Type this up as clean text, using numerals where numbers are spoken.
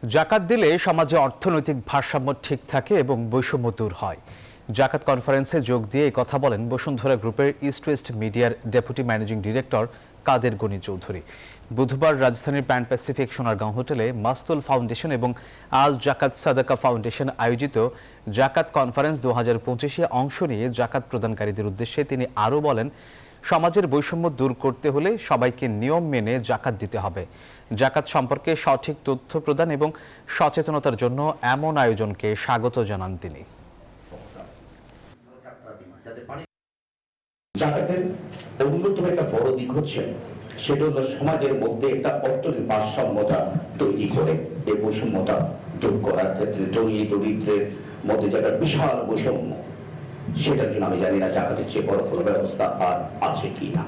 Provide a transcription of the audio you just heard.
জাকাত দিলে সমাজে অর্থনৈতিক ভারসাম্য ঠিক থাকে এবং বৈষম্য দূর হয়। জাকাত কনফারেন্সে যোগ দিয়ে এই কথা বলেন বসুন্ধরা গ্রুপের ইস্ট ওয়েস্ট মিডিয়ার ডেপুটি ম্যানেজিং ডিরেক্টর কাদের গনি চৌধুরী। বুধবার রাজধানীর প্যান প্যাসিফিক সোনারগাঁও হোটেলে মাস্তুল ফাউন্ডেশন এবং আল জাকাত সাদাকা ফাউন্ডেশন আয়োজিত জাকাত কনফারেন্স 2025-এ অংশ নিয়ে জাকাত প্রদানকারীদের উদ্দেশ্যে তিনি আরও বলেন, সমাজের বৈষম্য দূর করতে হলে সবাইকে নিয়ম মেনে জাকাত দিতে হবে। জাকাত সম্পর্কে সঠিক তথ্য প্রদান এবং সচেতনতার জন্য এমন আয়োজনকে স্বাগত জানান তিনি। জাকাতের অন্যতম একটা বড় দিক হচ্ছে সেটা হলো সমাজের মধ্যে একটা অর্থনৈতিক ভারসাম্যতা তৈরি করে এই বৈষম্যতা দূর করার ক্ষেত্রে ধনী দরিদ্রের মধ্যে যে একটা বিশাল বৈষম্য, সেটার জন্য আমি জানি না জাকাতের চেয়ে বড় কোনো ব্যবস্থা আর আছে কি না।